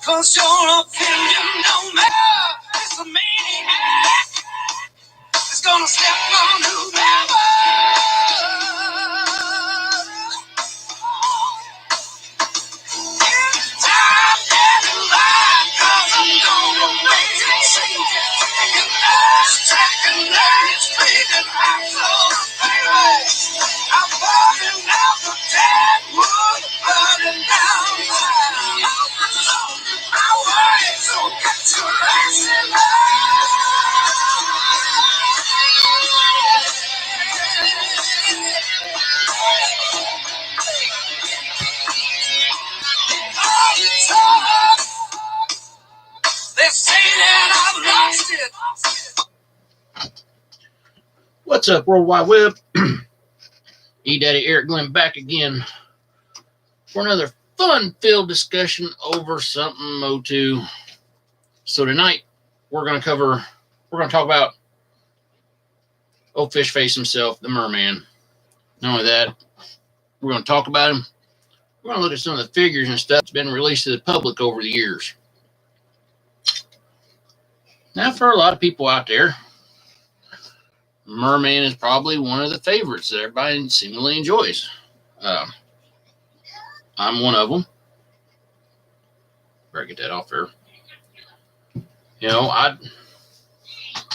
'Cause your opinion don't matter. It's a maniac. It's gonna step on whoever. Time and line, 'cause I'm gonna make it change. Taking lives, taking lives, breathing out so baby. I'm burning out the dead wood, burning down my way. So get your ass in line. They say that I've lost it. What's up, World Wide Web? E-Daddy Eric Glenn back again for another fun-filled discussion over something O2. So tonight we're going to talk about old fish face himself, the Mer-Man. Not only that, we're going to talk about him. We're going to look at some of the figures and stuff that's been released to the public over the years. Now, for a lot of people out there, Mer-Man is probably one of the favorites that everybody seemingly enjoys. I'm one of them. Better get that off there. You know, I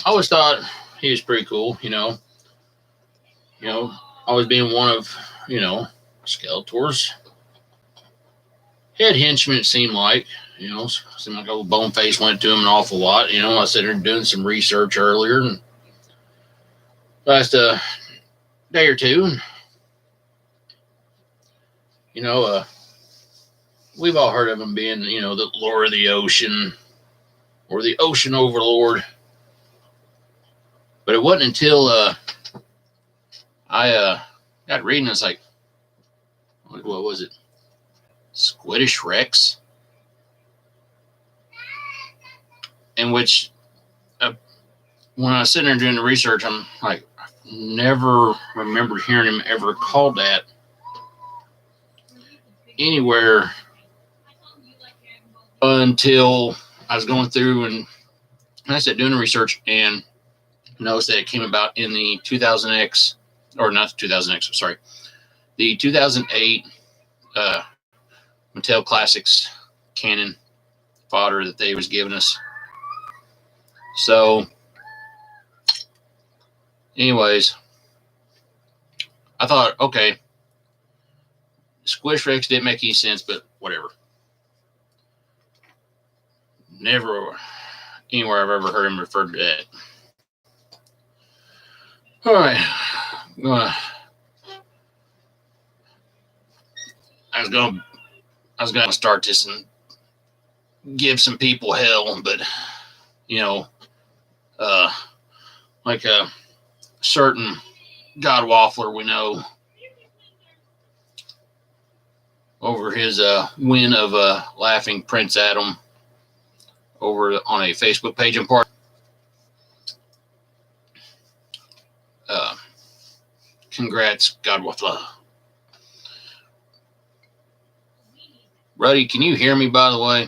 always thought he was pretty cool. You know, always being one of Skeletor's head henchmen. It seemed like seemed like old Boneface went to him an awful lot. You know, I sat there doing some research earlier and last day or two, and we've all heard of him being, the Lord of the Ocean or the Ocean Overlord. But it wasn't until I got reading, it's like, what was it? Squiddish Rex? In which, when I was sitting there doing the research, I'm like, I never remember hearing him ever called that anywhere until I was going through and I said doing the research and noticed that it came about in the 2000X, or not the 2000X, sorry, the 2008 Mattel Classics canon fodder that they was giving us. So, anyways, I thought, okay, Squish Rex didn't make any sense, but whatever. Never anywhere I've ever heard him referred to that. All right, I was gonna start this and give some people hell, but like a certain God Waffler we know over his win of Laughing Prince Adam over on a Facebook page and part. Congrats, God Waffler. Ruddy, can you hear me, by the way?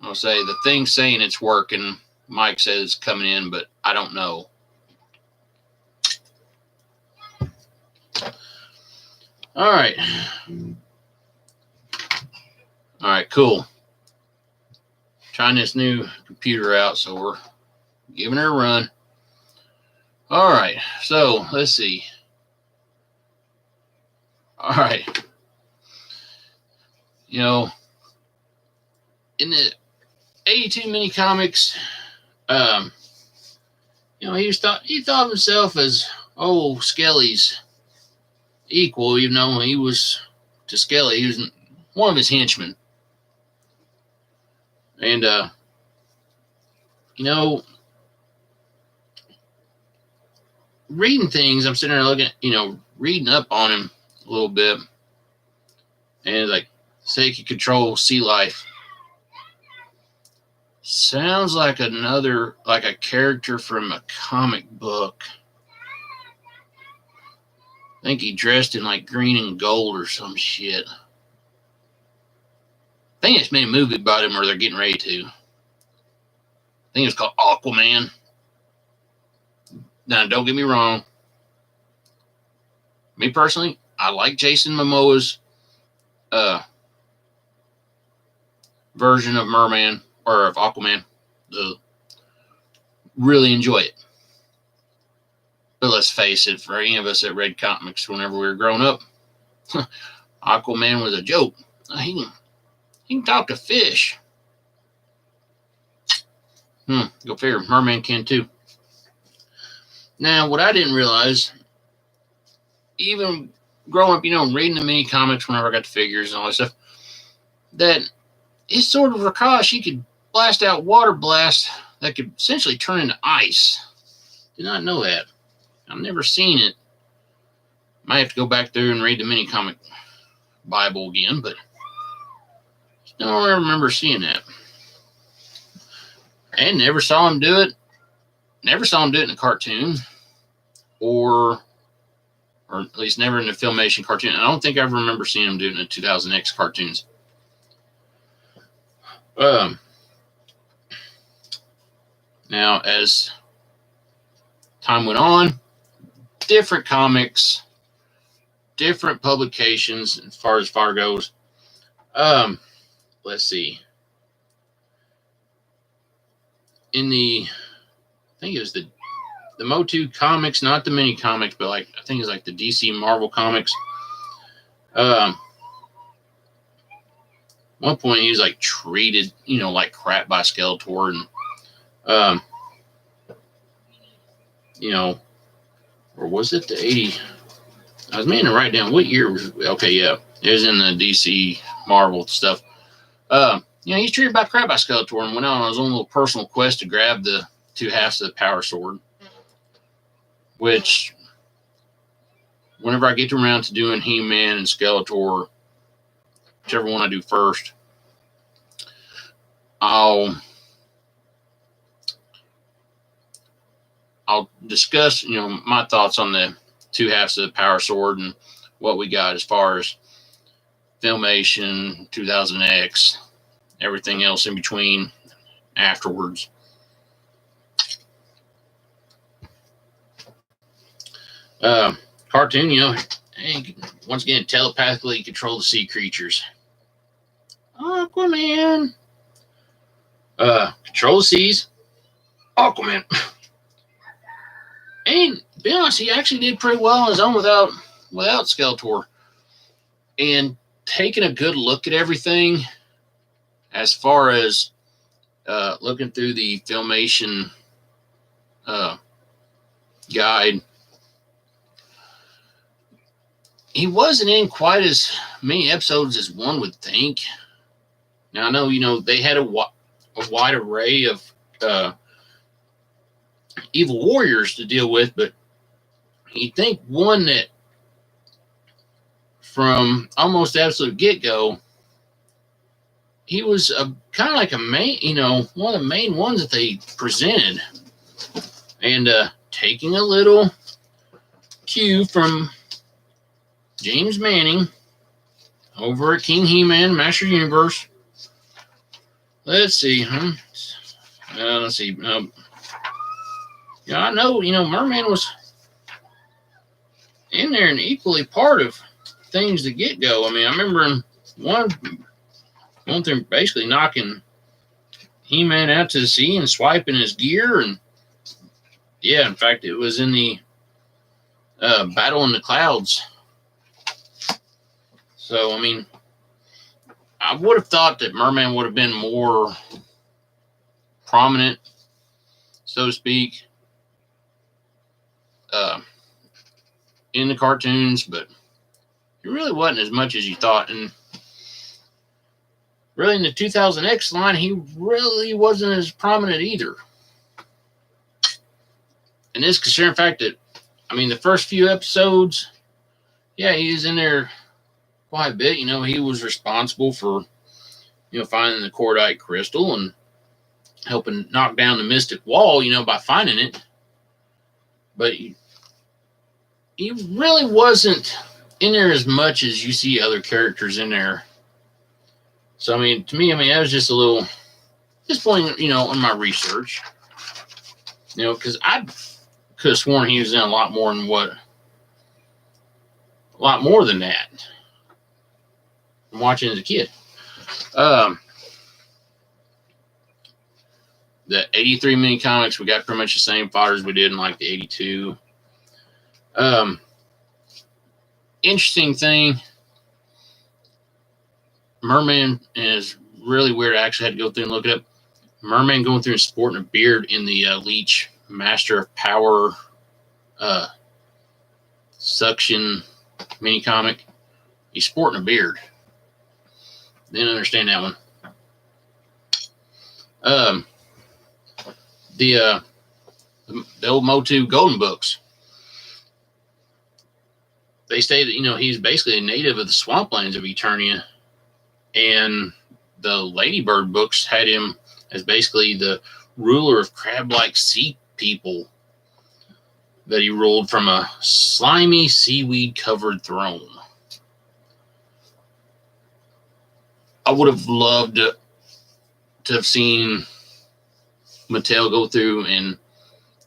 I'll say the thing's saying it's working. Mike says it's coming in, but I don't know. All right. All right, cool. Trying this new computer out, so we're giving her a run. All right, so let's see. All right. In the 82 mini comics, he thought of himself as Skelly's equal, even though he was to Skelly, he was one of his henchmen. And reading things, I'm sitting there looking, reading up on him a little bit, and like, say he could control sea life. Sounds like a character from a comic book. I think he dressed in like green and gold or some shit. think they just made a movie about him, or they're getting ready to. I think it's called Aquaman. Now, don't get me wrong. Me personally, I like Jason Momoa's version of Mer-Man, or of Aquaman. Really enjoy it. But let's face it, for any of us that read comics whenever we were growing up, Aquaman was a joke. He can talk to fish. Go figure. Merman can too. Now, what I didn't realize, even growing up, reading the mini comics whenever I got the figures and all that stuff, that his sword of Rakash, he could blast out water blasts that could essentially turn into ice. Did not know that. I've never seen it. Might have to go back through and read the mini comic Bible again, but I don't remember seeing that. And never saw him do it. Never saw him do it in a cartoon, or at least never in a Filmation cartoon. I don't think I ever remember seeing him do it in the 2000X cartoons. Now, as time went on, different comics, different publications as far as far goes. Let's see. In I think it was the Motu comics, not the mini comics, but I think it's like the DC Marvel comics. One point he was treated, like crap by Skeletor, and or was it the 80? I was meaning to write down what year was. Okay, yeah, it was in the DC Marvel stuff. He's treated by crap by Skeletor and went out on his own little personal quest to grab the 2 halves of the power sword. Which, whenever I get around to doing He-Man and Skeletor, whichever one I do first, I'll discuss, my thoughts on the 2 halves of the power sword and what we got as far as Filmation, 2000X, everything else in between afterwards. Cartoon, once again, telepathically control the sea creatures. Aquaman. Control the seas. Aquaman. And to be honest, he actually did pretty well on his own without Skeletor. And taking a good look at everything, as far as looking through the Filmation guide, he wasn't in quite as many episodes as one would think. Now, I know, they had a wide array of evil warriors to deal with, but you'd think one that from almost absolute get-go, he was kind of like a main, one of the main ones that they presented. And taking a little cue from James Manning over at King He-Man, Master Universe. Let's see. Let's see. I know, Mer-Man was in there and equally part of things to get go. I mean, I remember him going through basically knocking He-Man out to the sea and swiping his gear. And yeah, in fact, it was in the Battle in the Clouds. So, I mean, I would have thought that Mer-Man would have been more prominent, so to speak, in the cartoons, but he really wasn't as much as you thought. And really, in the 2000X line, he really wasn't as prominent either. And this considering the fact that, the first few episodes, yeah, he was in there quite a bit. He was responsible for, finding the cordite crystal and helping knock down the mystic wall, by finding it. But he really wasn't in there as much as you see other characters in there So, I mean, to me, I mean, that was just a little disappointing, you know, on my research. You know, because I could have sworn he was in a lot more than that. I'm watching as a kid. The 83 mini comics, we got pretty much the same fighters we did in like the 82. Interesting thing, Mer-Man is really weird. I actually had to go through and look it up. Mer-Man going through and sporting a beard in the Leech Master of Power suction mini comic. He's sporting a beard. Didn't understand that one. The old Motu Golden Books. They say that, you know, he's basically a native of the swamplands of Eternia, and the Ladybird books had him as basically the ruler of crab-like sea people that he ruled from a slimy, seaweed-covered throne. I would have loved to have seen Mattel go through and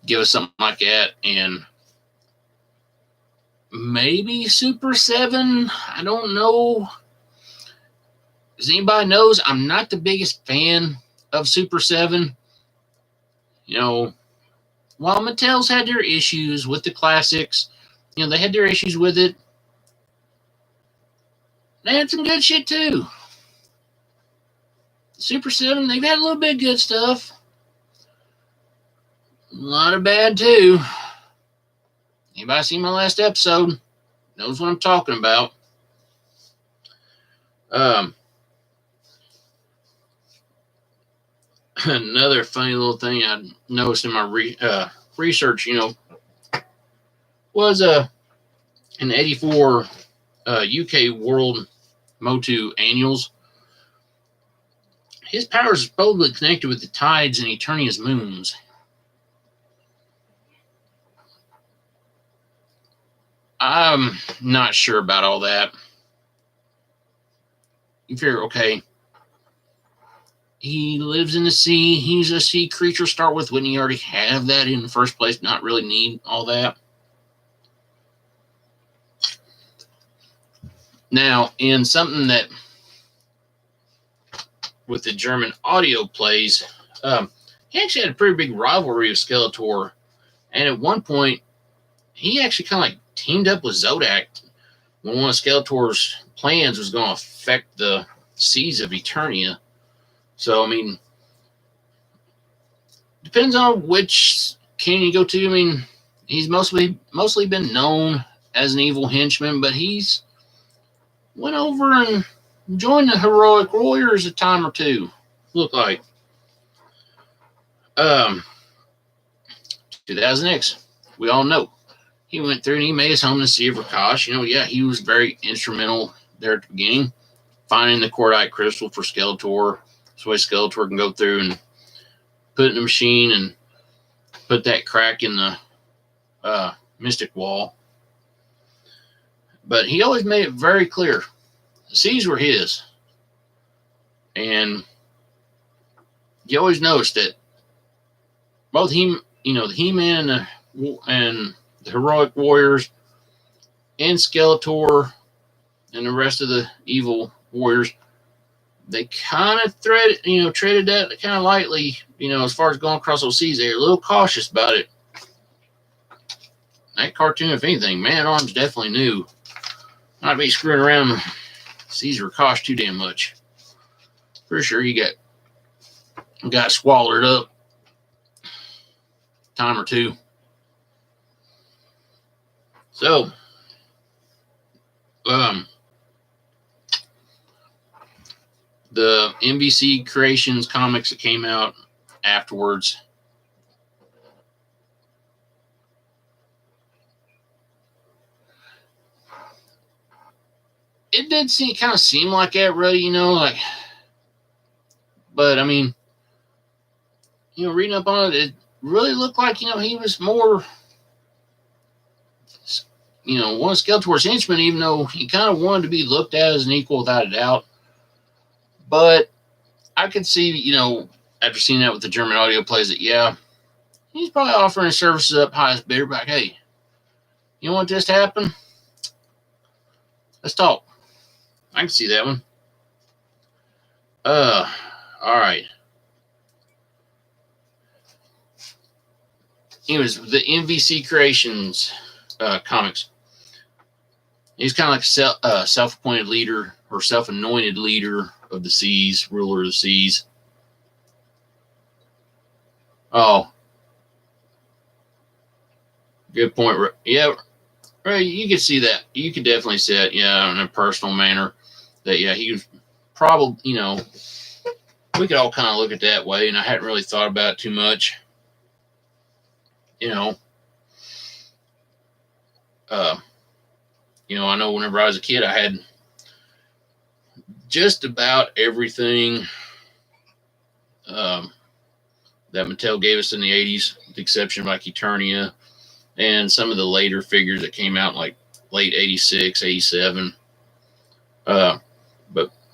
give us something like that, and maybe Super 7. I don't know. As anybody knows, I'm not the biggest fan of Super 7. You know, while Mattel's had their issues with the classics, you know, they had their issues with it. They had some good shit too. Super 7, they've had a little bit of good stuff. A lot of bad too. Anybody seen my last episode knows what I'm talking about. Another funny little thing I noticed in my research, you know, was in 84 UK World Motu Annuals. His powers are supposedly connected with the tides and Eternia's moons. I'm not sure about all that. You figure, okay, he lives in the sea. He's a sea creature to start with. Wouldn't he already have that in the first place? Not really need all that. Now, in something that with the German audio plays, he actually had a pretty big rivalry with Skeletor. And at one point, he actually kind of like teamed up with Zodak when one of Skeletor's plans was going to affect the seas of Eternia. So, I mean, depends on which canon you go to. I mean, he's mostly been known as an evil henchman, but he's went over and joined the heroic warriors a time or two. Look like 2000X. We all know he went through and he made his home in the Sea of Rakash. You know, yeah, he was very instrumental there at the beginning, finding the Cordite crystal for Skeletor, so Skeletor can go through and put it in the machine and put that crack in the Mystic Wall. But he always made it very clear the seas were his, and you always noticed that both him, you know, the He-Man and the heroic warriors, and Skeletor, and the rest of the evil warriors, they kind of treaded that kind of lightly, you know, as far as going across those seas. They're a little cautious about it. That cartoon, if anything, Man-at-Arms definitely knew not to be screwing around seas of Rakash too damn much. Pretty sure he got swallowed up a time or two. So, the NBC Creations comics that came out afterwards, it did kind of seem like that, really, you know, like, but I mean, you know, reading up on it, it really looked like, you know, he was more, you know, one of Skeletor's henchmen, even though he kind of wanted to be looked at as an equal without a doubt. But I could see, after seeing that with the German audio plays, that yeah, he's probably offering his services up highest bidder. Like, hey, you want this to happen? Let's talk. I can see that one. All right. Anyways, the MVC Creations comics. He's kind of like a self-appointed leader or self-anointed leader of the seas, ruler of the seas. Oh, good point. Yeah, right. You can see that. You can definitely see that. Yeah, in a personal manner. That yeah, he was probably. We could all kind of look at that way, and I hadn't really thought about it too much. I know whenever I was a kid, I had just about everything that Mattel gave us in the 80s, with the exception of like Eternia and some of the later figures that came out in like late 86, 87. But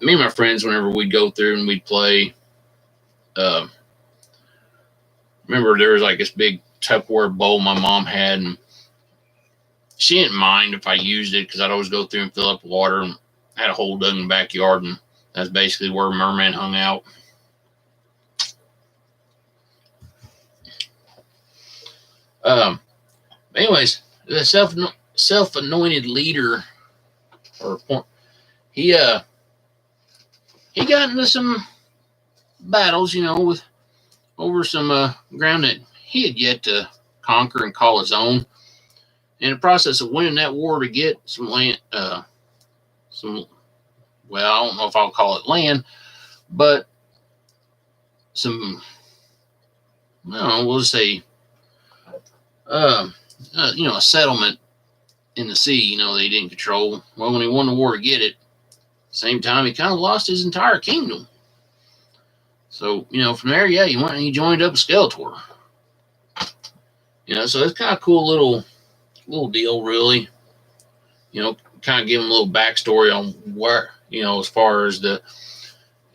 me and my friends, whenever we'd go through and we'd play, remember there was like this big Tupperware bowl my mom had, and she didn't mind if I used it because I'd always go through and fill up water, and I had a hole dug in the backyard, and that's basically where Mer-Man hung out. Anyways, the self-anointed leader, he got into some battles, with over some ground that he had yet to conquer and call his own. In the process of winning that war to get some land, I don't know if I'll call it land, but some, I don't know, we'll just say, a settlement in the sea, that he didn't control. Well, when he won the war to get it, same time he kind of lost his entire kingdom. So, from there, yeah, he went and he joined up with Skeletor. So it's kind of cool little deal, really. Kind of give him a little backstory on where, as far as the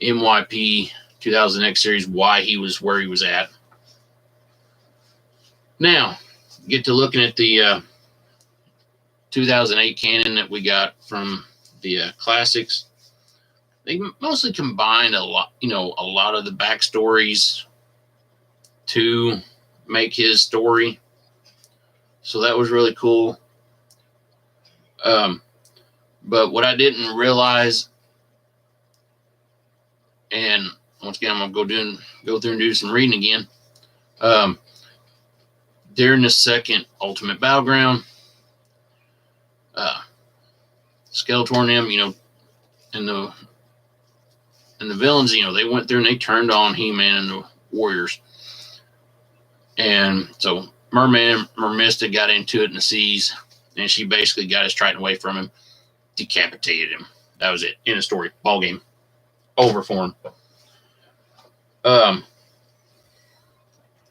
MYP 2000X series, why he was where he was at. Now, get to looking at the 2008 canon that we got from the classics. They mostly combined a lot of the backstories to make his story. So that was really cool. But what I didn't realize, and once again, I'm going to go through and do some reading again. During the second Ultimate Battleground, Skeletor and them, and the villains, they went through and they turned on He-Man and the Warriors. And so Mer-Man, Mermista got into it in the seas, and she basically got his Triton away from him, decapitated him. That was it. In the story. Ball game. Over for him.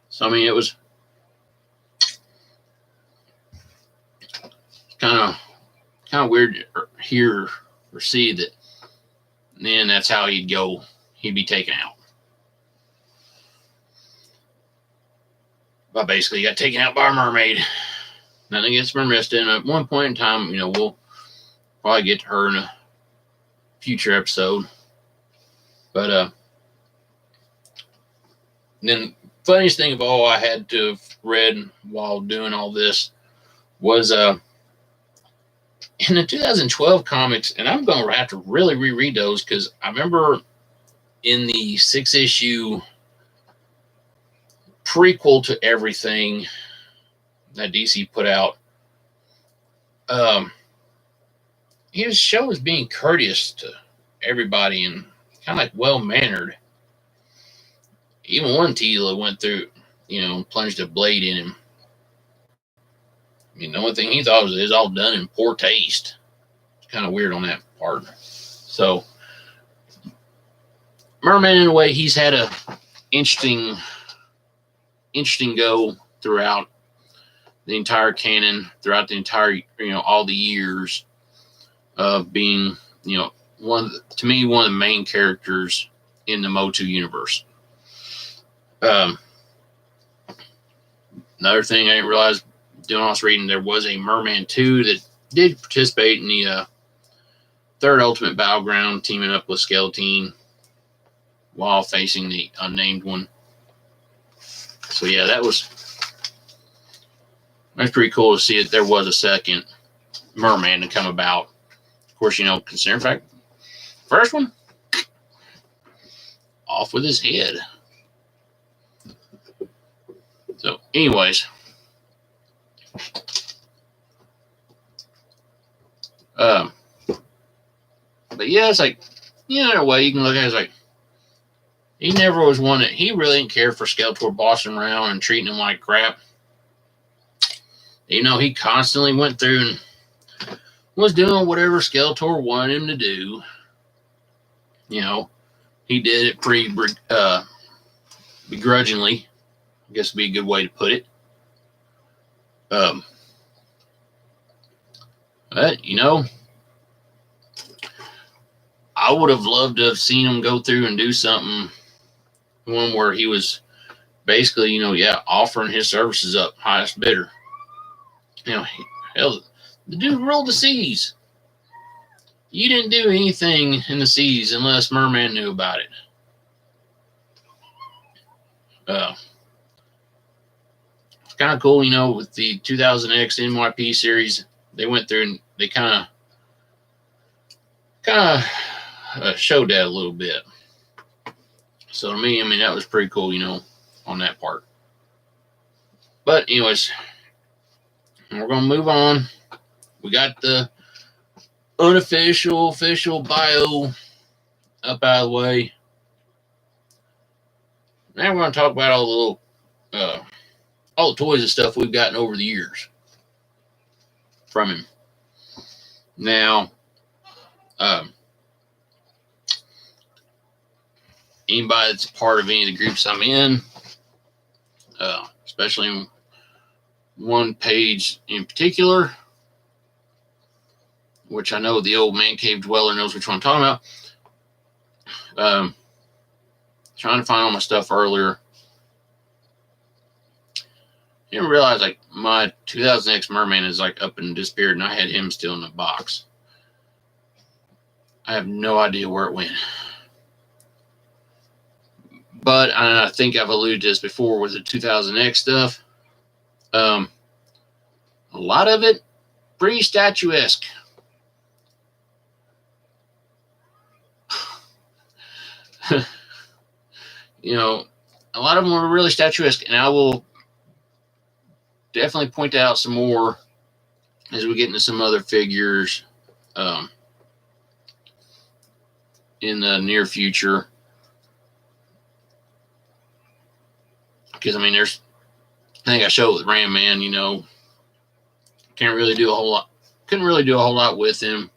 So, I mean, it was kind of weird to hear or see that then that's how he'd go. He'd be taken out. But basically, he got taken out by a mermaid. Nothing against Mermista. And at one point in time, we'll probably get to her in a future episode. But then funniest thing of all I had to have read while doing all this was in the 2012 comics, and I'm going to have to really reread those because I remember in the 6-issue prequel to everything that DC put out, his show was being courteous to everybody and kind of like well-mannered. Even one Tila went through, plunged a blade in him. I mean, the only thing he thought was it was all done in poor taste. It's kind of weird on that part. So, Mer-Man, in a way, he's had a interesting go throughout the entire canon, throughout the entire, all the years of being, one of the main characters in the Motu universe. Another thing I didn't realize doing all this reading, there was a Mer-Man 2 that did participate in the third Ultimate Battleground, teaming up with Skeleton while facing the unnamed one. So yeah, that's pretty cool to see that there was a second Mer-Man to come about. Of course, considering the fact, first one, off with his head. So, anyways, but yeah, it's like, in a way you can look at it as like, he never was one that he really didn't care for Skeletor bossing around and treating him like crap. He constantly went through and was doing whatever Skeletor wanted him to do. He did it pretty begrudgingly, I guess would be a good way to put it. But, I would have loved to have seen him go through and do something, one where he was basically, offering his services up, highest bidder. Hell, the dude ruled the seas. You didn't do anything in the seas unless Mer-Man knew about it. It's kind of cool, with the 2000X NYP series, they went through and they kind of showed that a little bit. So to me, that was pretty cool, on that part. But anyways, we're going to move on. We got the official bio up out of the way. Now we're going to talk about all the toys and stuff we've gotten over the years from him. Now, anybody that's part of any of the groups I'm in, especially in one page in particular, which I know the old man cave dweller knows which one I'm talking about. Trying to find all my stuff earlier. Didn't realize like my 2000X Mer-Man is like up and disappeared, and I had him still in the box. I have no idea where it went. But I think I've alluded to this before with the 2000X stuff. A lot of it pretty statuesque. A lot of them were really statuesque, and I will definitely point out some more as we get into some other figures in the near future. Because, I think I showed it with Ram-Man, couldn't really do a whole lot with him.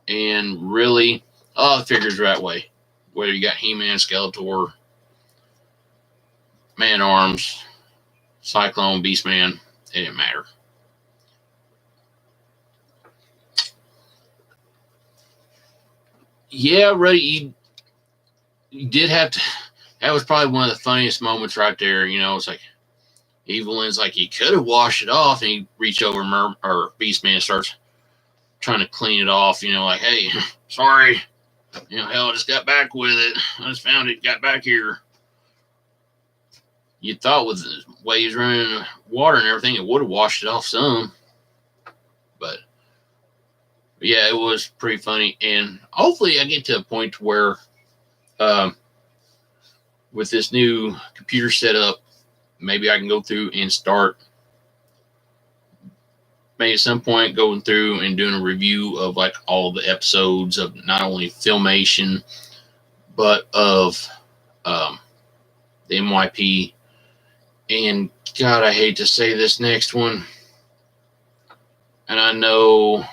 And really, all the figures are that way. Whether you got He-Man, Skeletor, Man-Arms, Cyclone, Beast-Man, it didn't matter. Yeah, Ruddy, you did have to. That was probably one of the funniest moments right there. It's like Evelyn's like, he could have washed it off, and he reached over Beast-Man starts trying to clean it off. Like, hey, sorry. Hell, I just got back with it. I just found it, got back here. You thought with the way he's running water and everything, it would have washed it off some. But yeah, it was pretty funny. And hopefully I get to a point where with this new computer setup, maybe I can go through and start maybe at some point going through and doing a review of like all the episodes of not only Filmation, but of the NYP. And God, I hate to say this next one. And I know a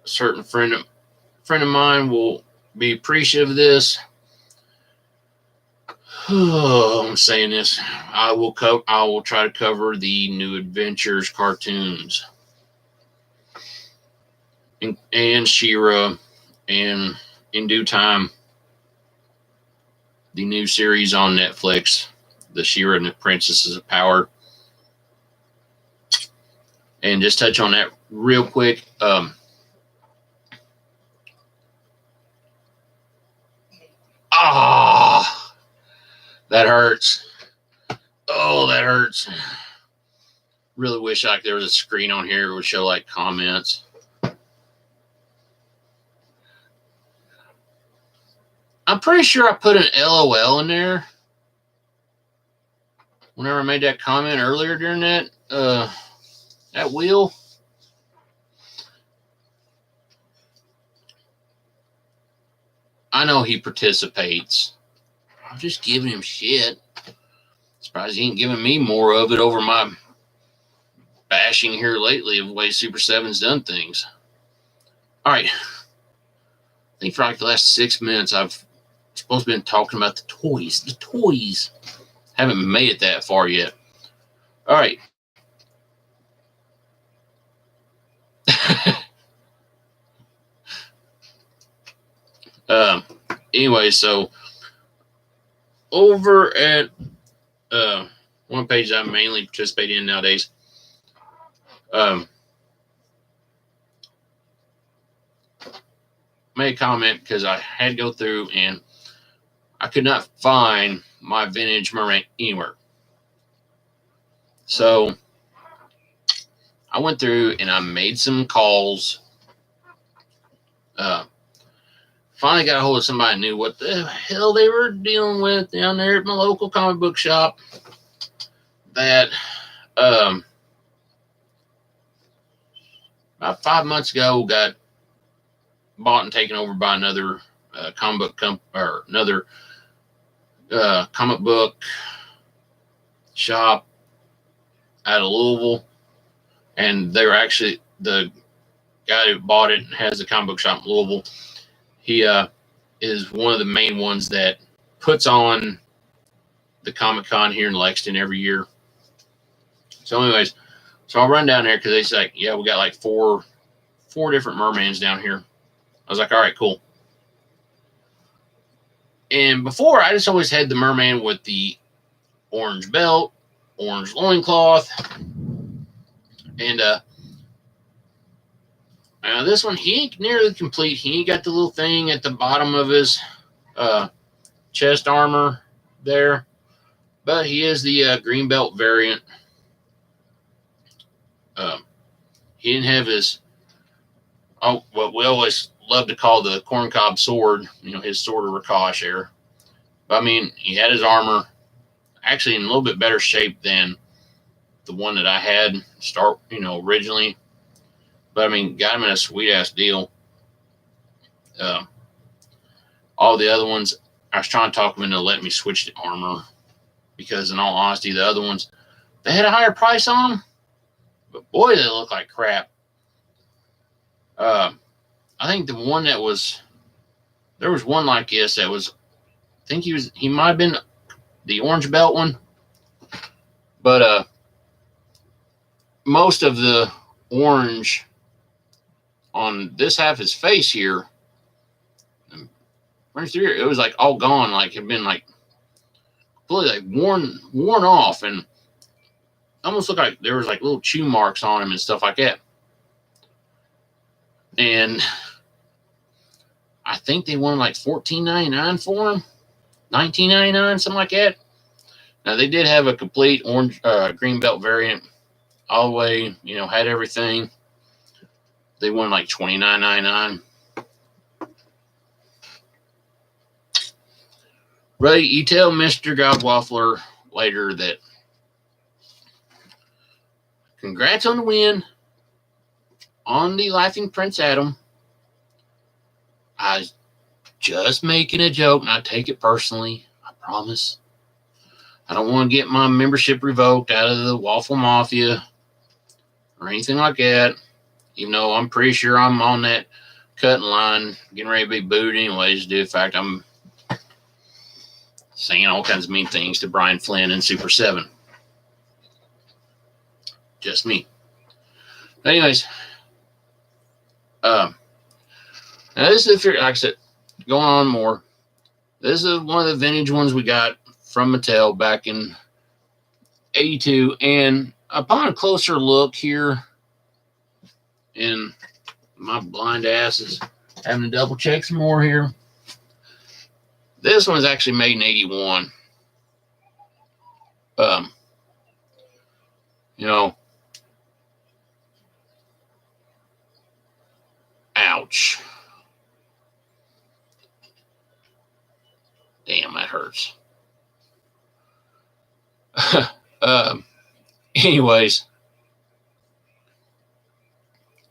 certain friend of mine will be appreciative of this. I'm saying this. I will try to cover the New Adventures cartoons. And She-Ra and in due time the new series on Netflix, The She-Ra and the Princesses of Power. And just touch on that real quick. That hurts. Oh, that hurts. Really wish like there was a screen on here that would show like comments. I'm pretty sure I put an LOL in there whenever I made that comment earlier during that wheel. I know he participates. I'm just giving him shit. Surprised he ain't giving me more of it over my bashing here lately of the way Super 7's done things. All right. I think for like the last 6 minutes, I've supposed to be talking about the toys. The toys. Haven't made it that far yet. All right. Anyway, so over at one page I mainly participate in nowadays, made a comment because I had to go through and I could not find my vintage Mer-Man anywhere. So I went through and I made some calls. Finally got a hold of somebody who knew what the hell they were dealing with down there at my local comic book shop. That about 5 months ago got bought and taken over by another comic book shop out of Louisville, and they were actually the guy who bought it and has a comic book shop in Louisville. He is one of the main ones that puts on the Comic-Con here in Lexington every year. So anyways, so I'll run down there because they say, like, yeah, we got like four different Mer-Mans down here. I was like, all right, cool. And before, I just always had the Mer-Man with the orange belt, orange loincloth, and now this one, he ain't nearly complete. He ain't got the little thing at the bottom of his chest armor there, but he is the green belt variant. He didn't have his, what we always love to call the corncob sword, his sword of Rakash there. But I mean, he had his armor actually in a little bit better shape than the one that I had originally. But I mean, got him in a sweet ass deal. All the other ones, I was trying to talk them into letting me switch to armor because, in all honesty, the other ones, they had a higher price on them, but boy, they look like crap. I think the one there was one like this that was, I think he might have been the orange belt one, but most of the orange on this half of his face here, it was like all gone, like it had been like completely like worn off, and almost looked like there was like little chew marks on him and stuff like that. And I think they wanted like $14.99 for him, $19.99, something like that. Now they did have a complete orange green belt variant, all the way, had everything. They wanted like $29.99. Ray, you tell Mr. Godwaffler later that congrats on the win on the Laughing Prince Adam. I was just making a joke, and I take it personally. I promise. I don't want to get my membership revoked out of the Waffle Mafia or anything like that, even though I'm pretty sure I'm on that cutting line, getting ready to be booed anyways. In fact, I'm saying all kinds of mean things to Brian Flynn and Super 7. Just me. But anyways, now this is, like I said, going on more. This is one of the vintage ones we got from Mattel back in 82. And upon a closer look here, and my blind ass is having to double check some more here. This one was actually made in 81. You know, ouch. Damn, that hurts. Anyways,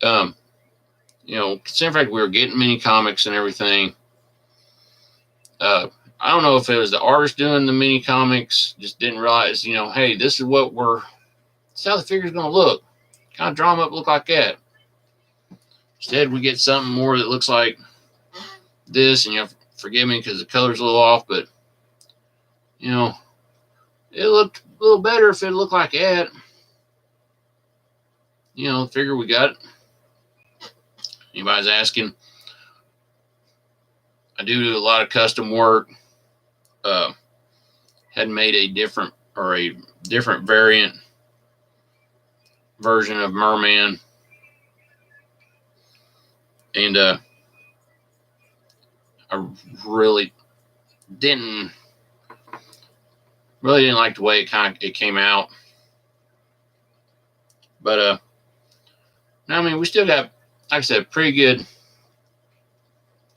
you know, considering the fact we were getting mini comics and everything, I don't know if it was the artist doing the mini comics, just didn't realize, you know, hey, this is what this is how the figure's going to look. Kind of draw them up, look like that. Instead, we get something more that looks like this, and you have forgive me because the color's a little off, but you know, it looked a little better if it looked like that. You know, the figure we got. Anybody's asking, I do a lot of custom work. Had made a different variant version of Mer-Man, and I really didn't like the way it came out. But I mean, we still got, like I said, pretty good,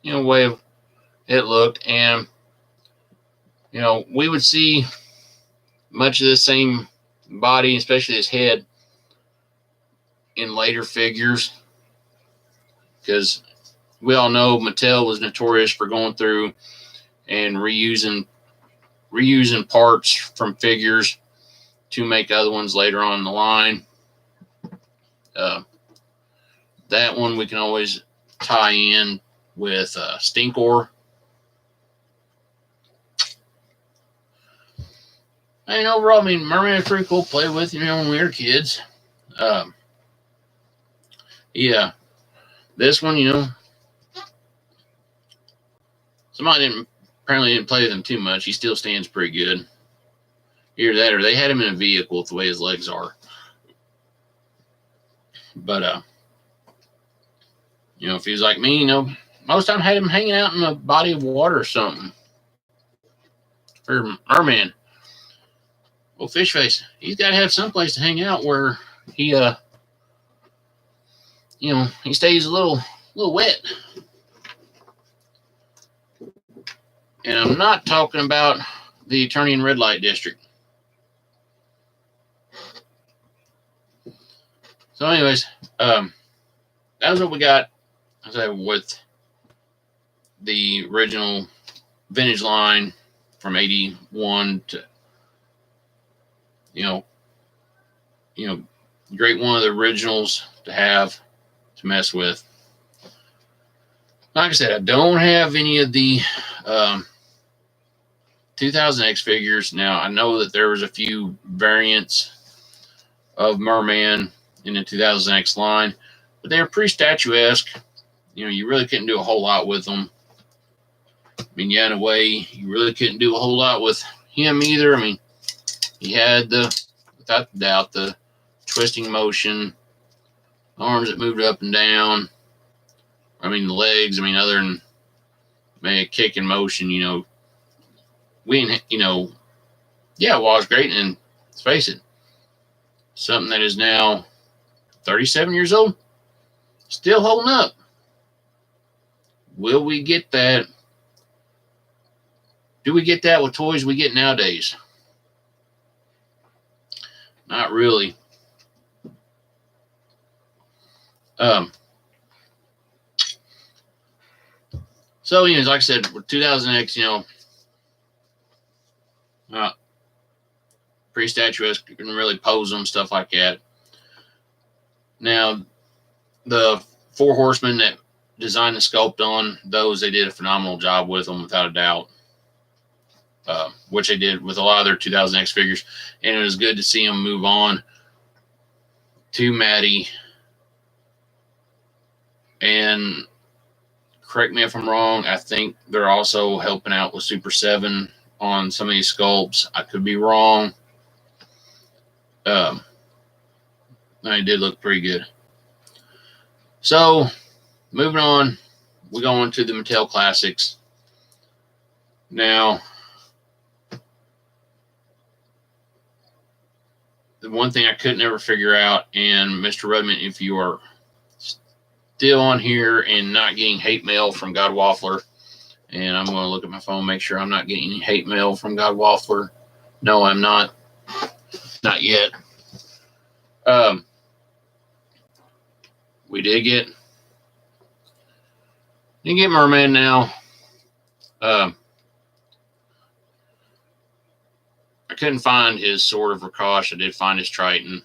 you know, way of it looked. And you know, we would see much of the same body, especially his head, in later figures, because we all know Mattel was notorious for going through and reusing parts from figures to make other ones later on in the line. That one we can always tie in with Stinkor. And overall, I mean, Mer-Man is pretty cool to play with, you know, when we were kids. Yeah, this one, you know, somebody apparently didn't play with him too much. He still stands pretty good. Either that or they had him in a vehicle with the way his legs are. But, you know, if he was like me, you know, most time I had him hanging out in a body of water or something. For Mer-Man. Well, Fishface, he's got to have some place to hang out where he, you know, he stays a little wet. And I'm not talking about the attorney in red light district. So, anyways, that was what we got. I said with the original vintage line from 81 to, you know, great one of the originals to have to mess with. Like I said, I don't have any of the 2000X figures. Now, I know that there was a few variants of Mer-Man in the 2000X line, but they were pretty statuesque. You know, you really couldn't do a whole lot with them. I mean, yeah, in a way, you really couldn't do a whole lot with him either. I mean, he had without doubt, the twisting motion, arms that moved up and down. I mean, the legs, I mean, other than maybe a kick in motion, you know, yeah, well, it was great. And let's face it, something that is now 37 years old, still holding up. Will we get that? Do we get that with toys we get nowadays? Not really. So, anyways, like I said, with 2000X, you know, pretty statuesque. You can really pose them, stuff like that. Now, the Four Horsemen that designed the sculpt on those, they did a phenomenal job with them, without a doubt. Which they did with a lot of their 2000X figures. And it was good to see them move on to Matty and correct me if I'm wrong. I think they're also helping out with Super 7 on some of these sculpts. I could be wrong. They did look pretty good. So, moving on, we go on to the Mattel Classics. Now, the one thing I couldn't ever figure out, and Mr. Rudman, if you are still on here and not getting hate mail from God Waffler, and I'm going to look at my phone, make sure I'm not getting any hate mail from God Waffler. No, I'm not. Not yet. We did get Mer-Man now. I couldn't find his Sword of Rakosh. I did find his Triton.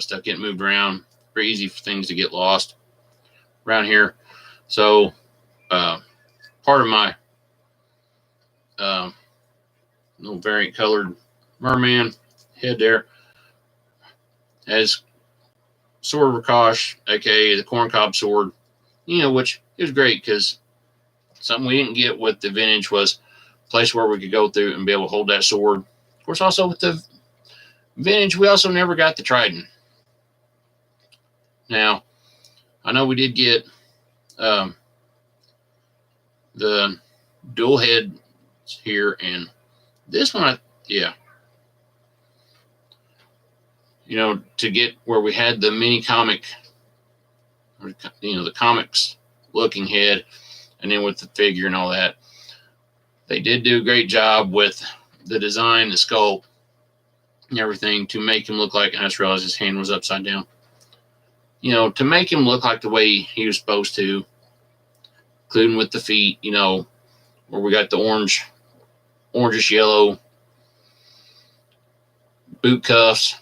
Stuff getting moved around. Pretty easy for things to get lost around here. So, part of my little variant colored Mer-Man head there has Sword of Rakosh, aka the Corncob Sword, which is great because something we didn't get with the vintage was a place where we could go through and be able to hold that sword. Of course, also with the vintage, we also never got the Trident. Now, I know we did get the dual head here, and this one, to get where we had the mini comic, the comics looking head, and then with the figure and all that, they did do a great job with the design, the sculpt, and everything to make him look like, and I just realized his hand was upside down, to make him look like the way he was supposed to, including with the feet, where we got the orangish yellow boot cuffs.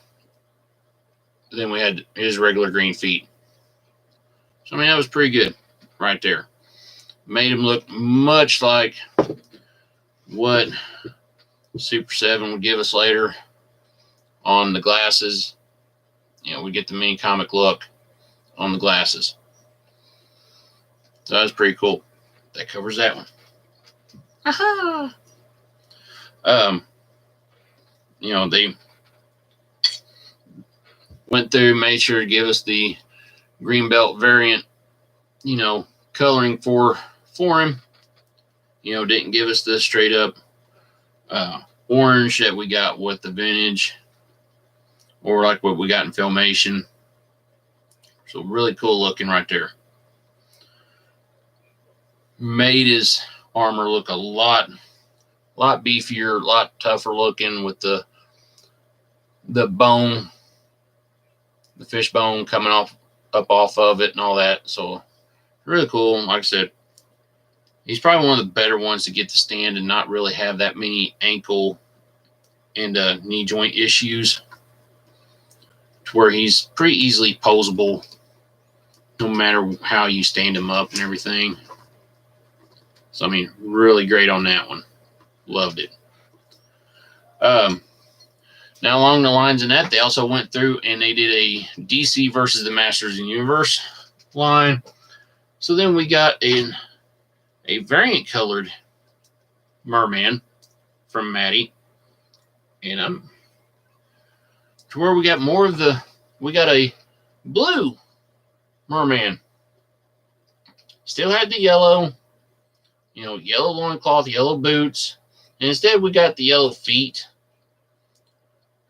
Then we had his regular green feet. So, that was pretty good right there. Made him look much like what Super 7 would give us later on the glasses. We get the mini comic look on the glasses. So that was pretty cool. That covers that one. Aha! They went through, made sure to give us the green belt variant, coloring for him. Didn't give us the straight up orange that we got with the vintage or like what we got in Filmation. So really cool looking right there. Made his armor look a lot beefier, a lot tougher looking with the bone, the fish bone coming up off of it and all that. So really cool. Like I said, he's probably one of the better ones to get to stand and not really have that many ankle and knee joint issues, to where he's pretty easily posable no matter how you stand him up and everything. So, really great on that one. Loved it. Now, along the lines of that, they also went through and they did a DC versus the Masters of the Universe line. So then we got a variant colored Mer-Man from Maddie. And to where we got we got a blue Mer-Man. Still had the yellow, yellow loincloth, yellow boots. And instead we got the yellow feet.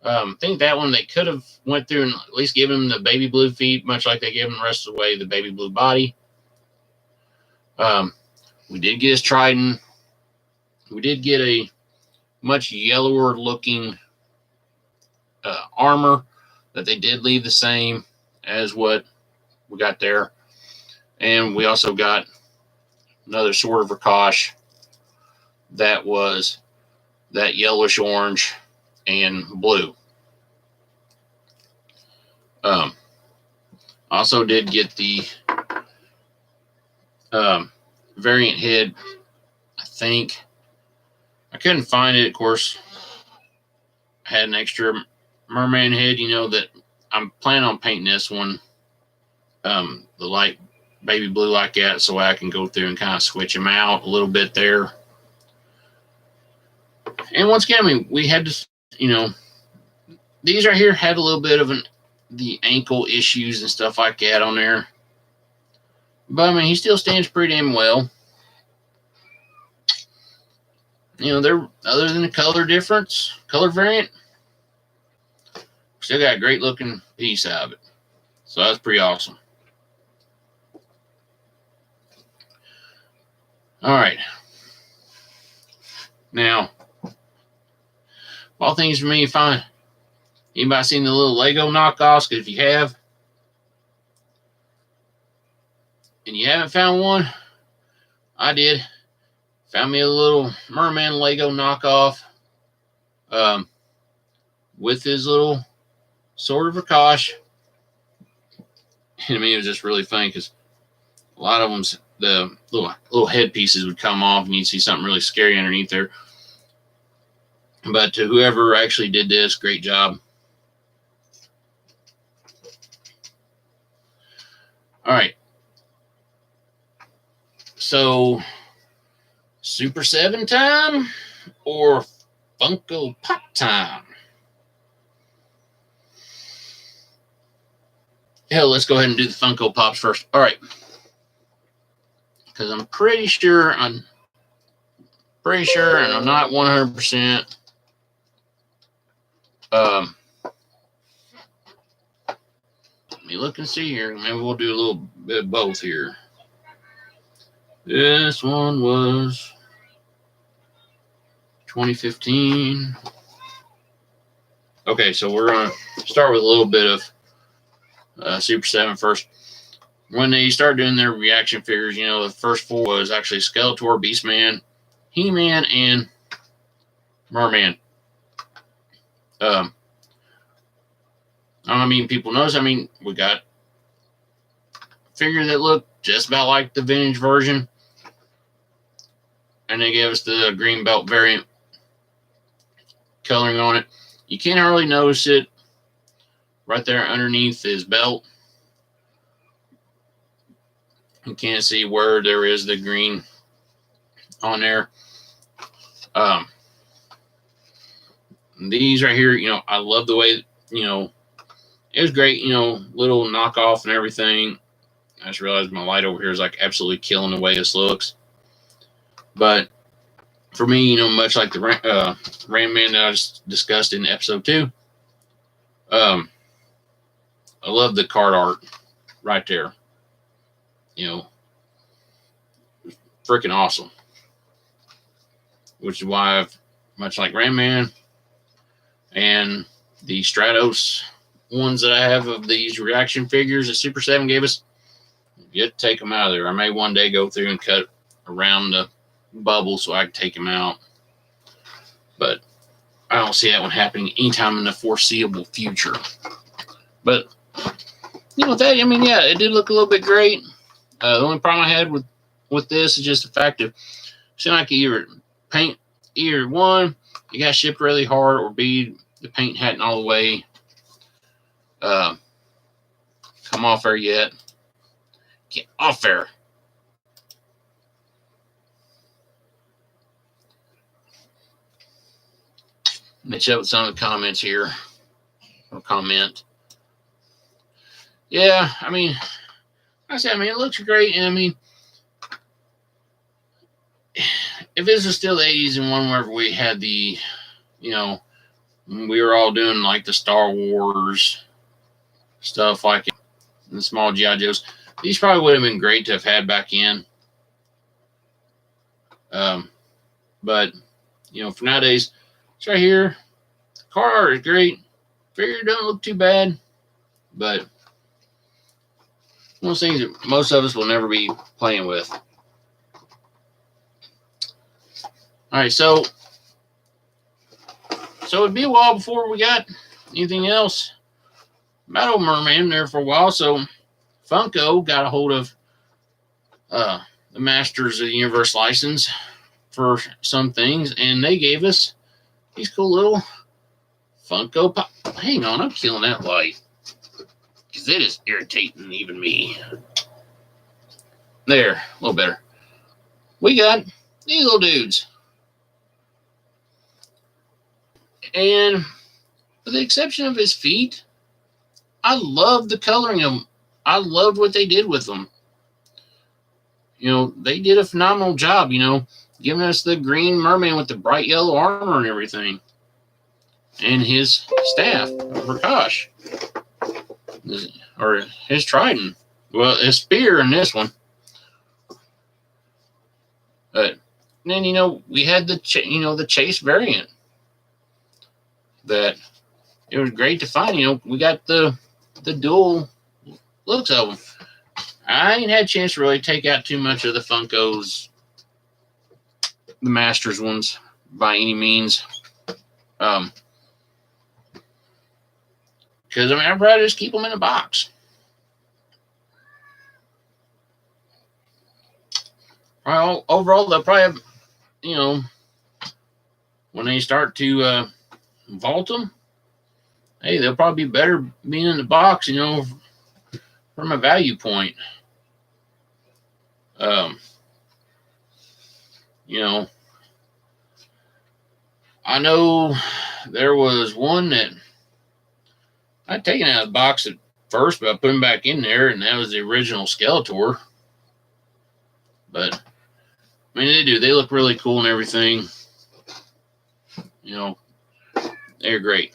I think that one they could have went through and at least given him the baby blue feet, much like they gave him the rest of the way the baby blue body. We did get his Trident. We did get a much yellower looking armor that they did leave the same as what we got there. And we also got another Sword of Rakosh that was that yellowish orange and blue. Also did get the variant head. I think I couldn't find it. Of course, I had an extra Mer-Man head. That I'm planning on painting this one the light baby blue like that, so I can go through and kind of switch them out a little bit there. And once again, I mean, we had to, these right here had a little bit of the ankle issues and stuff like that on there. But I mean, he still stands pretty damn well. They're, other than the color variant, still got a great looking piece out of it. So that's pretty awesome. All right. Now, all things for me fine. Anybody seen the little Lego knockoffs? Because if you have, and you haven't found one, I did. Found me a little Mer-Man Lego knockoff with his little sword of Rakash. And I mean, it was just really funny because a lot of them, the little head pieces would come off and you'd see something really scary underneath there. But to whoever actually did this, great job. All right. So, Super 7 time or Funko Pop time? Hell, let's go ahead and do the Funko Pops first. All right. Because I'm pretty sure, and I'm not 100%. Let me look and see here. Maybe we'll do a little bit of both here. This one was 2015. Okay, so we're going to start with a little bit of Super 7 first. When they started doing their reaction figures, the first four was actually Skeletor, Beastman, He-Man, and Mer-Man. I mean, people notice, we got a figure that looked just about like the vintage version. And they gave us the green belt variant coloring on it. You can't hardly notice it right there underneath his belt. You can't see where there is the green on there. These right here, I love the way, it was great, little knockoff and everything. I just realized my light over here is like absolutely killing the way this looks. But for me, much like the Ram-Man that I just discussed in episode 2, I love the card art right there. Freaking awesome. Which is why I've, much like Ram-Man and the Stratos ones that I have of these reaction figures that Super 7 gave us, you have to take them out of there. I may one day go through and cut around the bubble so I can take them out. But I don't see that one happening anytime in the foreseeable future. But, with that, yeah, it did look a little bit great. The only problem I had with this is just the fact of, it seemed like either one, it got shipped really hard, or B, the paint hadn't all the way come off there yet. Get off there. Let me check with some of the comments here. Or comment. Yeah, like I said, it looks great. And if this was still the 80s and one wherever we had the, we were all doing like the Star Wars stuff like it, the small G.I. Joes, these probably would have been great to have had back in. But, for nowadays, it's right here. Card art is great. Figure doesn't look too bad. But one of those things that most of us will never be playing with. All right, so it'd be a while before we got anything else about old Mer-Man there for a while. So Funko got a hold of the Masters of the Universe license for some things, and they gave us these cool little Funko Pop. Hang on, I'm killing that light because it is irritating even me. There, a little better. We got these little dudes. And with the exception of his feet, I love the coloring of them. I loved what they did with them. They did a phenomenal job, giving us the green merman with the bright yellow armor and everything. And his staff, Prakash. Or his trident. Well, his spear in this one. But then, we had the chase variant. That it was great to find. We got the dual looks of them. I ain't had a chance to really take out too much of the Funkos, the Masters ones, by any means. Because, I'd rather just keep them in a box. Well, overall, they'll probably have, when they start to vault them, hey, they'll probably be better being in the box, from a value point. I know there was one that I'd taken out of the box at first, but I put him back in there, and that was the original Skeletor. But, they look really cool and everything. They're great.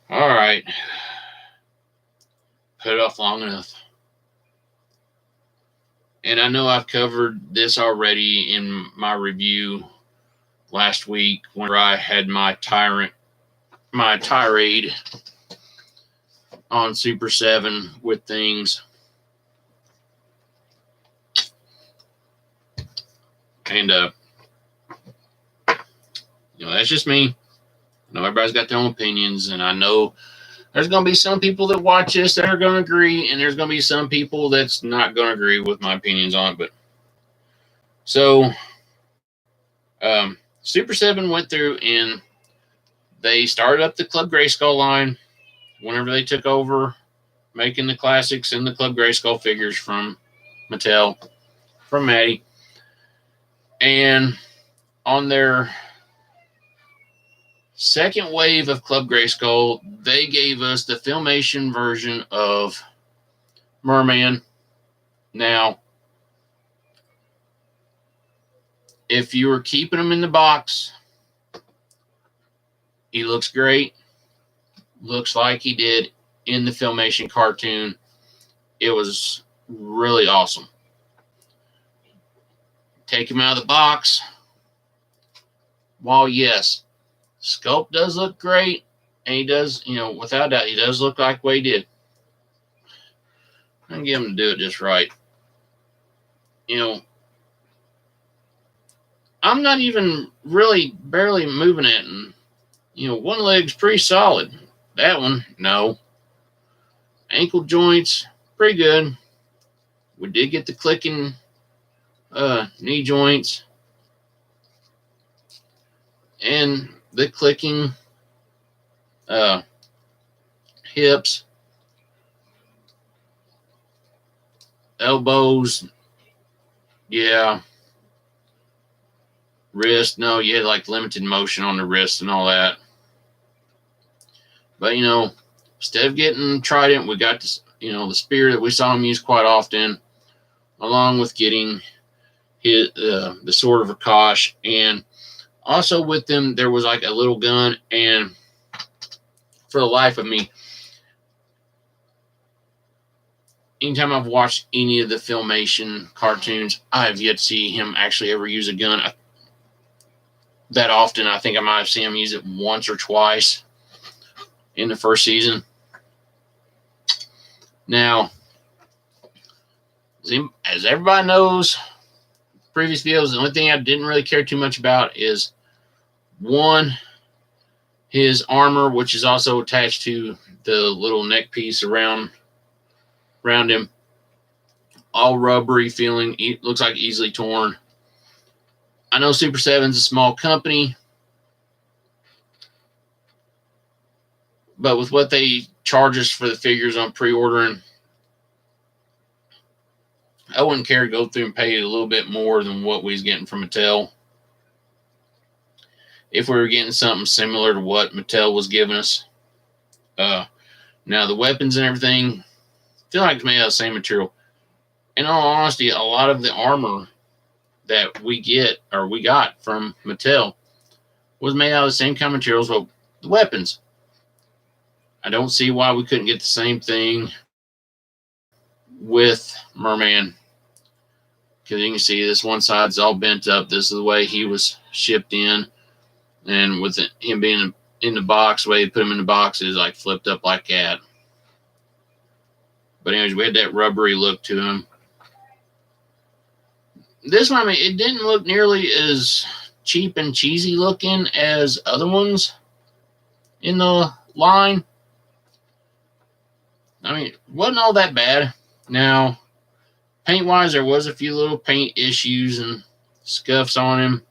All right. Put it off long enough. And I know I've covered this already in my review last week whenever I had my tirade on Super 7 with things. And, that's just me. Everybody's got their own opinions, and I know there's going to be some people that watch this that are going to agree, and there's going to be some people that's not going to agree with my opinions on it. But so, Super 7 went through and they started up the Club Grayskull line whenever they took over making the classics and the Club Grayskull figures from Mattel, from Matty. And on their second wave of Club Grayskull, they gave us the Filmation version of Mer-Man. Now, if you were keeping him in the box, he looks great. Looks like he did in the Filmation cartoon. It was really awesome. Take him out of the box. While, yes, sculpt does look great, and he does, without doubt, he does look like what he did. I'm going to get him to do it just right. I'm not even really barely moving it, and, one leg's pretty solid. That one, no. Ankle joints, pretty good. We did get the clicking knee joints and the clicking hips, elbows, yeah. Wrist, no, you had like limited motion on the wrist and all that. But, instead of getting Trident, we got this, the spear that we saw him use quite often, along with getting his the sword of Prakash. And also with them, there was like a little gun. And for the life of me, anytime I've watched any of the Filmation cartoons, I have yet to see him actually ever use a gun that often. I think I might have seen him use it once or twice in the first season. Now, as everybody knows, previous videos, the only thing I didn't really care too much about is, one, his armor, which is also attached to the little neck piece around him. All rubbery feeling, looks like easily torn. I know Super 7's a small company, but with what they charge us for the figures on pre-ordering, I wouldn't care to go through and pay a little bit more than what we was getting from Mattel. If we were getting something similar to what Mattel was giving us. Now the weapons and everything feel like it's made out of the same material. In all honesty, a lot of the armor that we got from Mattel was made out of the same kind of materials as the weapons. I don't see why we couldn't get the same thing with Mer-Man. Because you can see this one side's all bent up. This is the way he was shipped in. And with him being in the box, the way they put him in the box is like flipped up like that. But anyways, we had that rubbery look to him. This one, I mean, it didn't look nearly as cheap and cheesy looking as other ones in the line. I mean, it wasn't all that bad. Now, paint-wise, there was a few little paint issues and scuffs on him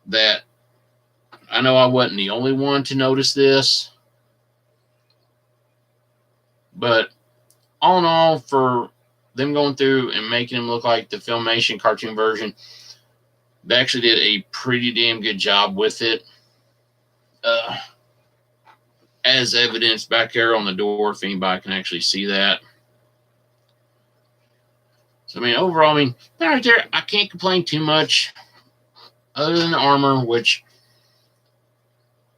that I know I wasn't the only one to notice this. But all in all, for them going through and making him look like the Filmation cartoon version, they actually did a pretty damn good job with it. As evidenced back there on the door, if anybody can actually see that. So, I mean, overall, I mean, right there, I can't complain too much other than the armor, which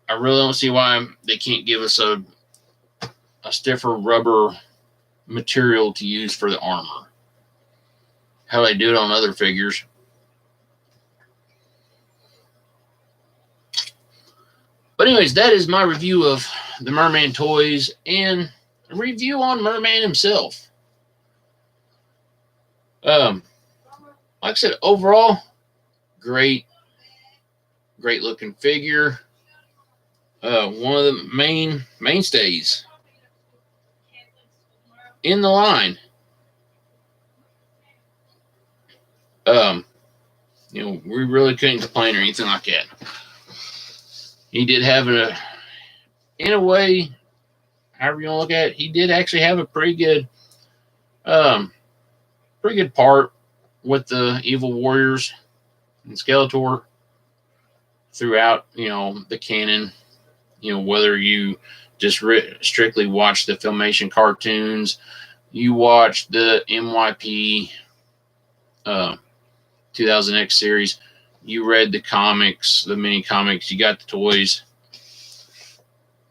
I really don't see why they can't give us a stiffer rubber material to use for the armor. How they do it on other figures. But anyways, that is my review of the Mer-Man toys and a review on Mer-Man himself. Like I said, overall, great looking figure. One of the mainstays in the line. You know, we really couldn't complain or anything like that. He did have in a way, however you want to look at it, he did actually have a pretty good part with the Evil Warriors and Skeletor throughout, you know, the canon. You know, whether you just strictly watch the Filmation cartoons, you watch the MYP 2000X series, you read the comics, the mini comics, you got the toys.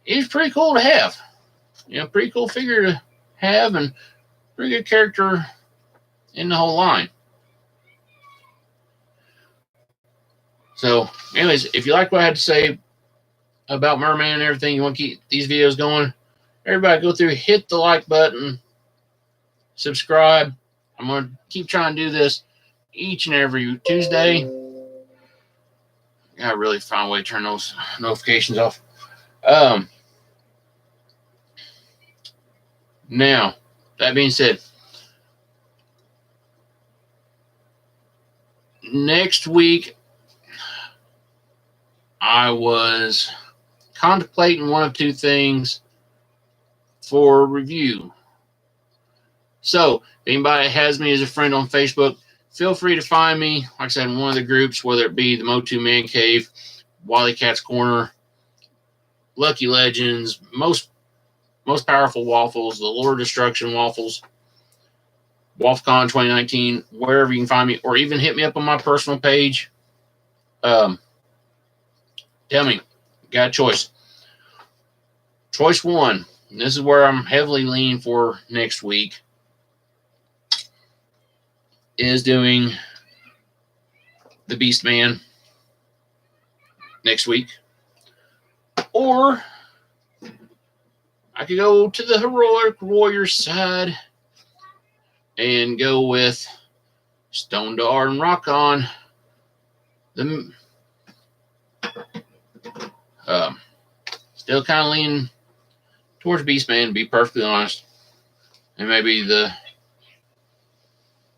It's pretty cool to have. You know, pretty cool figure to have and pretty good character in the whole line. So, anyways, if you like what I had to say about Mer-Man and everything, you want to keep these videos going, everybody go through, hit the like button, subscribe. I'm going to keep trying to do this each and every Tuesday. I gotta really find a way to turn those notifications off. Now, that being said, next week I was contemplating one of two things for review. So, if anybody has me as a friend on Facebook, feel free to find me, like I said, in one of the groups, whether it be the Motu Man Cave, Wily Cat's Corner, Lucky Legends, Most Powerful Waffles, the Lord of Destruction Waffles, WaffleCon 2019, wherever you can find me, or even hit me up on my personal page. Tell me, got a choice. Choice one, and this is where I'm heavily leaning for next week, is doing the Beast Man next week. Or I could go to the Heroic Warrior side and go with Stone Dar and Rock On. Still kind of leaning towards Beastman, to be perfectly honest. And maybe the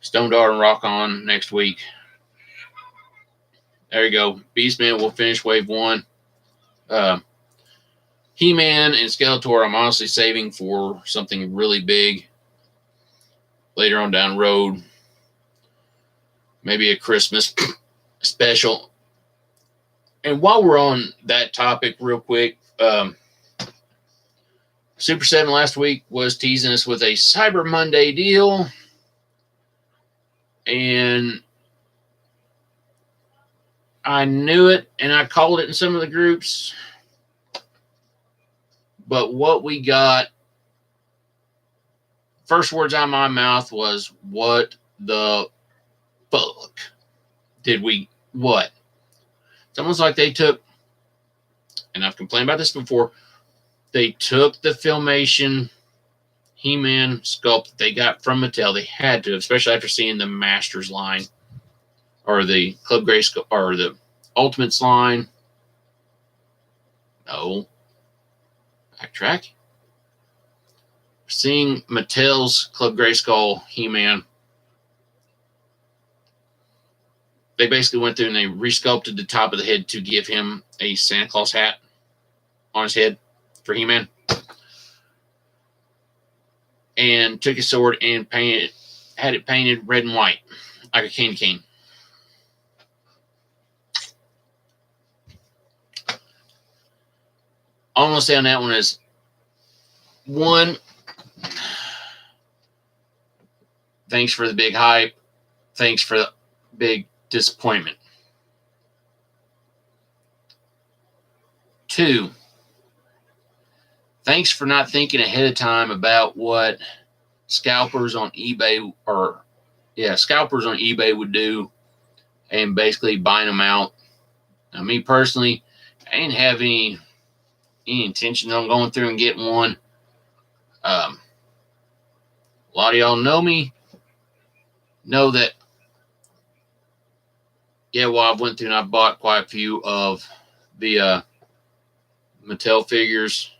Stone Dar and Rock On next week. There you go. Beastman will finish wave one. He-Man and Skeletor, I'm honestly saving for something really big. later on down the road. Maybe a Christmas special. And while we're on that topic real quick, Super 7 last week was teasing us with a Cyber Monday deal. And I knew it, and I called it in some of the groups. But what we got, first words out of my mouth was, what the fuck did we, what? It's almost like they took, and I've complained about this before, they took the Filmation He-Man sculpt that they got from Mattel. They had to, especially after seeing the Masters line, or the Club Grayskull, or the Ultimates line. No. Backtrack. Seeing Mattel's Club Grayskull He-Man, they basically went through and they resculpted the top of the head to give him a Santa Claus hat on his head for He-Man. And took his sword and had it painted red and white, like a candy cane. All I'm going to say on that one is, one, thanks for the big hype. Thanks for the big disappointment. 2, thanks for not thinking ahead of time about what scalpers on eBay would do and basically buying them out. Now, me personally, I didn't have any intention on going through and getting one. A lot of y'all know me, know that, I've went through and I bought quite a few of the Mattel figures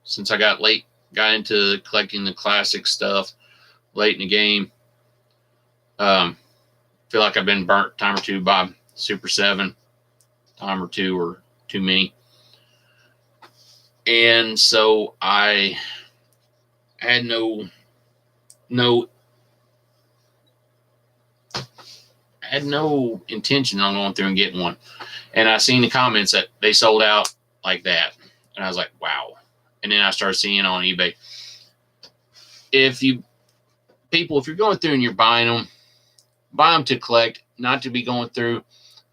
since I got into collecting the classic stuff late in the game. Feel like I've been burnt a time or two by Super 7, time or two or too many. And so I had no intention on going through and getting one. And I seen the comments that they sold out like that. And I was like, wow. And then I started seeing on eBay. If you're going through and you're buying them, buy them to collect, not to be going through.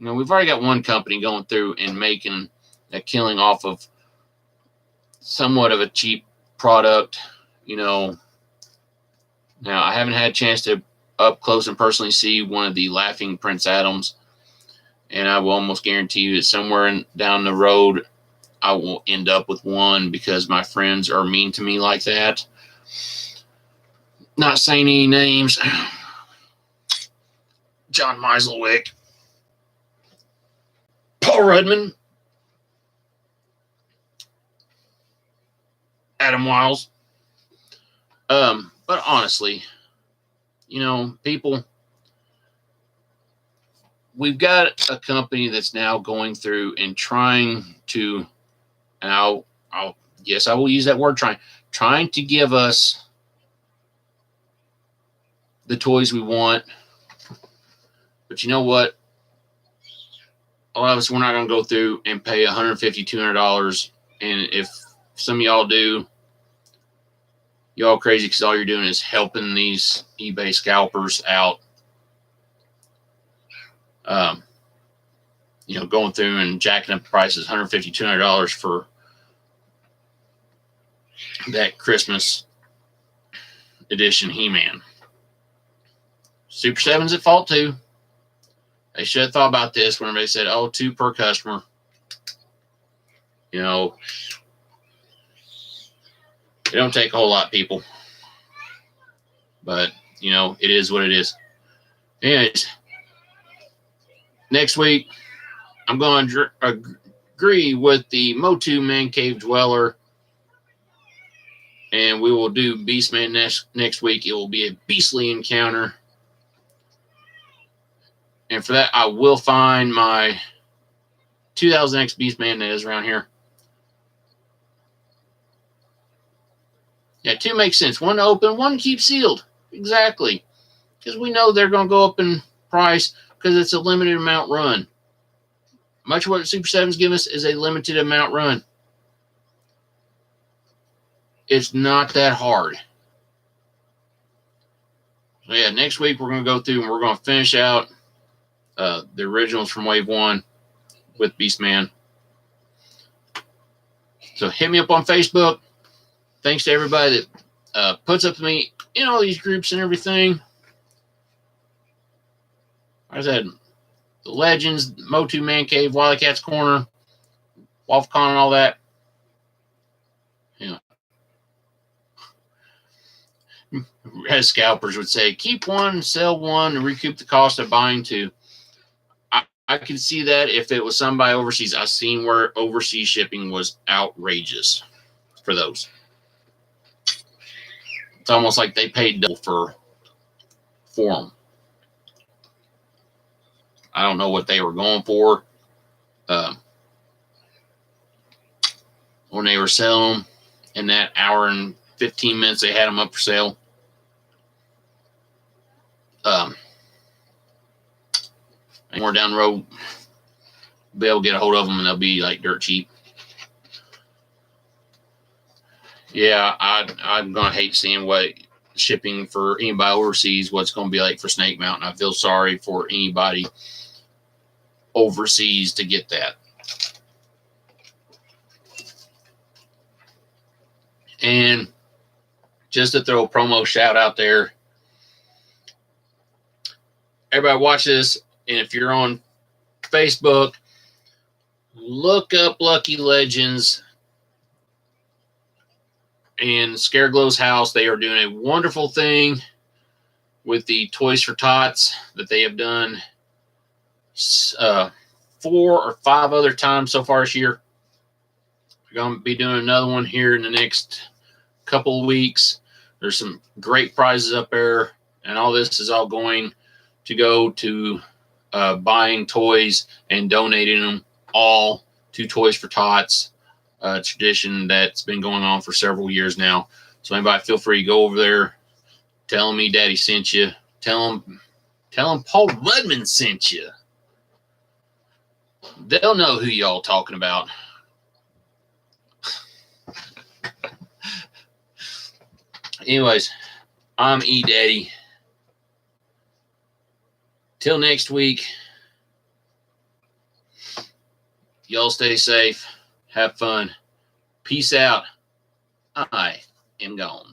We've already got one company going through and making a killing off of somewhat of a cheap product. Now I haven't had a chance to up close and personally see one of the Laughing Prince Adams, and I will almost guarantee you that somewhere down the road I will end up with one because my friends are mean to me like that. Not saying any names. John Meiselwick, Paul Rudman, Adam Wiles. But honestly, people, we've got a company that's now going through and trying to, and I will use that word, trying to give us the toys we want. But you know what? A lot of us, we're not going to go through and pay $150, $200. And if some of y'all do, y'all crazy because all you're doing is helping these eBay scalpers out. Going through and jacking up prices, $150, $200 for that Christmas edition He-Man. Super 7's at fault too. They should have thought about this when they said, 2 per customer. It don't take a whole lot, people. But, it is what it is. Anyways, next week, I'm going to agree with the Motu Man Cave Dweller. And we will do Beastman next week. It will be a beastly encounter. And for that, I will find my 2000X Beastman that is around here. Yeah, 2 makes sense. 1 open, 1 keep sealed. Exactly. Because we know they're going to go up in price because it's a limited amount run. Much of what Super 7s give us is a limited amount run. It's not that hard. So yeah, next week we're going to go through and we're going to finish out the originals from Wave 1 with Beastman. So hit me up on Facebook. Thanks to everybody that puts up to me in all these groups and everything. Like I said, the Legends, Motu Man Cave, Wily Cat's Corner, WolfCon and all that. You know, as scalpers would say, keep one, sell one, and recoup the cost of buying two. I could see that if it was somebody overseas. I've seen where overseas shipping was outrageous for those. It's almost like they paid double for them. I don't know what they were going for when they were selling them in that hour and 15 minutes they had them up for sale. More down the road, be able to get a hold of them and they'll be like dirt cheap. Yeah, I'm gonna hate seeing what shipping for anybody overseas, what's gonna be like for Snake Mountain. I feel sorry for anybody overseas to get that. And just to throw a promo shout out there, everybody watch this, and if you're on Facebook, look up Lucky Legends and Scareglow's house. They are doing a wonderful thing with the Toys for Tots that they have done 4 or 5 other times so far this year. We're going to be doing another one here in the next couple of weeks. There's some great prizes up there, and all this is all going to go to buying toys and donating them all to Toys for Tots, a tradition that's been going on for several years now. So anybody feel free to go over there, tell me Daddy sent you, tell them Paul Rudman sent you. They'll know who y'all talking about. Anyways, I'm E Daddy. Till next week, y'all stay safe, have fun, peace out. I am gone.